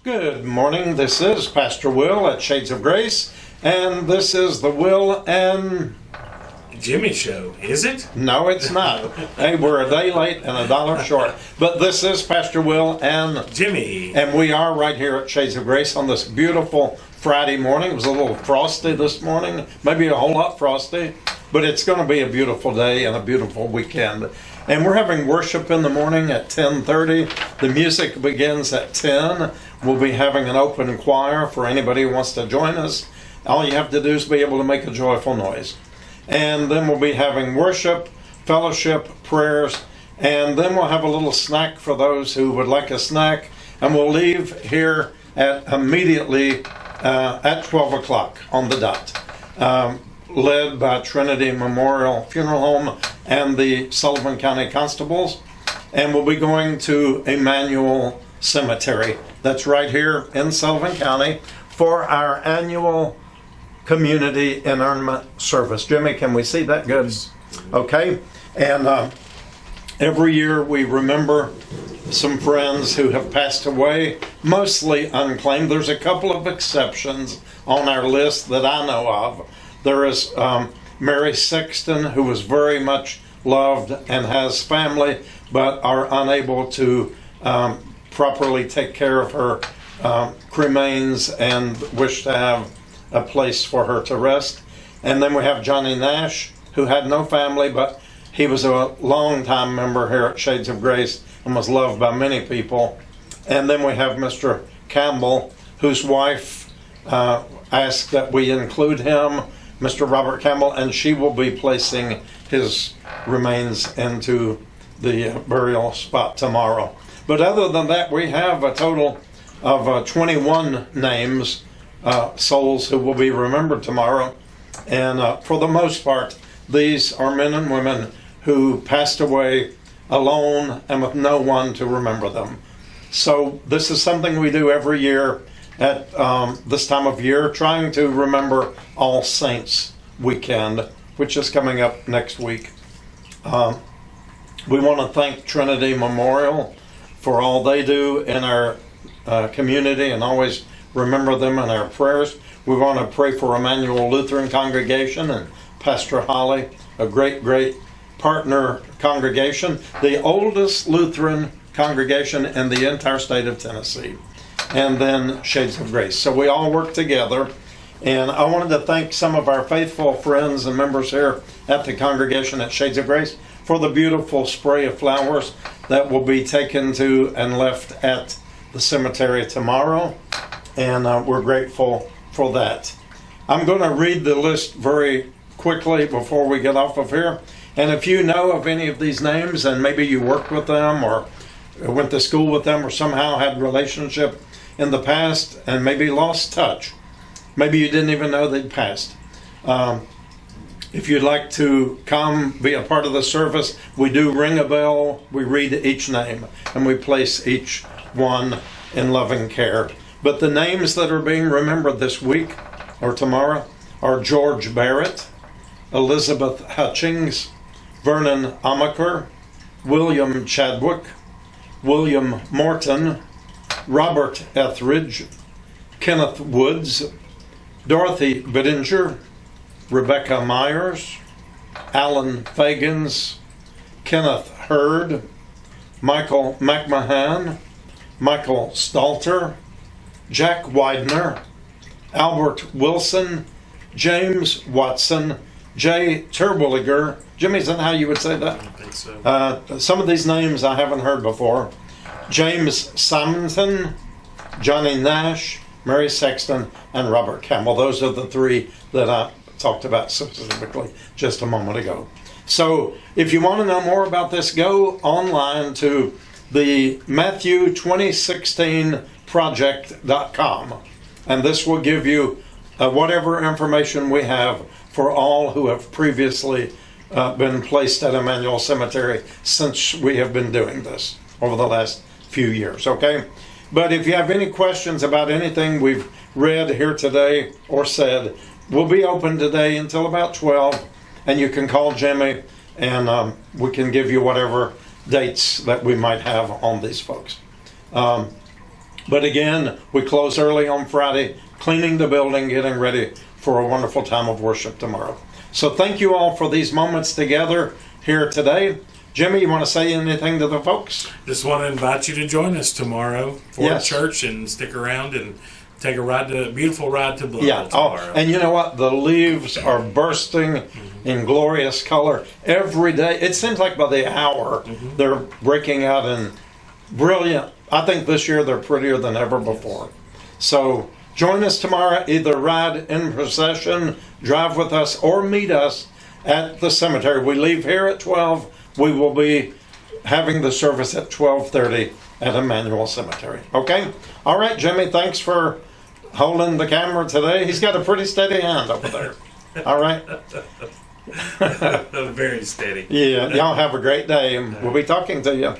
Good morning. This is Pastor Will at Shades of Grace, and this is the Will and Jimmy Show, is it? No, it's not. Hey, we're a day late and $1 short. But this is Pastor Will and Jimmy. And we are right here at Shades of Grace on this beautiful Friday morning. It was a little frosty this morning, maybe a whole lot frosty, but it's going to be a beautiful day and a beautiful weekend. And we're having worship in the morning at 10:30. The music begins at 10. We'll be having an open choir for anybody who wants to join us. All you have to do is be able to make a joyful noise. And then we'll be having worship, fellowship, prayers, and then we'll have a little snack for those who would like a snack. And we'll leave here at immediately at 12 o'clock on the dot, led by Trinity Memorial Funeral Home and the Sullivan County Constables. And we'll be going to Emmanuel Cemetery. That's right here in Sullivan County for our annual community internment service. Jimmy, can we see that good? Okay. And every year we remember some friends who have passed away, mostly unclaimed. There's a couple of exceptions on our list that I know of. There is Mary Sexton, who was very much loved and has family, but are unable to properly take care of her cremains and wish to have a place for her to rest. And then we have Johnny Nash, who had no family, but he was a long-time member here at Shades of Grace and was loved by many people. And then we have Mr. Campbell, whose wife asked that we include him, Mr. Robert Campbell, and she will be placing his remains into the burial spot tomorrow. But other than that, we have a total of 21 names, souls who will be remembered tomorrow. And for the most part, these are men and women who passed away alone and with no one to remember them. So this is something we do every year at this time of year, trying to remember All Saints Weekend, which is coming up next week. We want to thank Trinity Memorial for all they do in our community and always remember them in our prayers. We want to pray for Emmanuel Lutheran Congregation and Pastor Holly, a great partner congregation, the oldest Lutheran congregation in the entire state of Tennessee, and then Shades of Grace. So we all work together. And I wanted to thank some of our faithful friends and members here at the congregation at Shades of Grace for the beautiful spray of flowers that will be taken to and left at the cemetery tomorrow. And we're grateful for that. I'm going to read the list very quickly before we get off of here. And if you know of any of these names and maybe you worked with them or went to school with them or somehow had a relationship in the past and maybe lost touch, maybe you didn't even know they'd passed. If you'd like to come be a part of the service, we do ring a bell, we read each name, and we place each one in loving care. But the names that are being remembered this week or tomorrow are George Barrett, Elizabeth Hutchings, Vernon Amaker, William Chadwick, William Morton, Robert Etheridge, Kenneth Woods, Dorothy Bittinger, Rebecca Myers, Alan Fagans, Kenneth Hurd, Michael McMahon, Michael Stalter, Jack Widener, Albert Wilson, James Watson, Jay Terwilliger. Jimmy, is that how you would say that? I think so. Some of these names I haven't heard before. James Simonton, Johnny Nash, Mary Sexton, and Robert Campbell. Those are the three that I talked about specifically just a moment ago. So if you want to know more about this, go online to the Matthew 2016 project.com, and this will give you whatever information we have for all who have previously been placed at Emmanuel Cemetery since we have been doing this over the last few years, okay? But if you have any questions about anything we've read here today or said, we'll be open today until about 12, and you can call Jimmy and we can give you whatever dates that we might have on these folks. But again, we close early on Friday, cleaning the building, getting ready for a wonderful time of worship tomorrow. So thank you all for these moments together here today. Jimmy, you want to say anything to the folks? Just want to invite you to join us tomorrow for Yes. church and stick around and take a beautiful ride to Blood Yeah. tomorrow. Oh, and you know what? The leaves are bursting in glorious color every day. It seems like by the hour they're breaking out in brilliant. I think this year they're prettier than ever before. So join us tomorrow. Either ride in procession, drive with us, or meet us at the cemetery. We leave here at 12. We will be having the service at 12:30 at Emmanuel Cemetery. Okay? All right, Jimmy, thanks for holding the camera today. He's got a pretty steady hand over there. All right? Very steady. Yeah, y'all have a great day, and we'll be talking to you.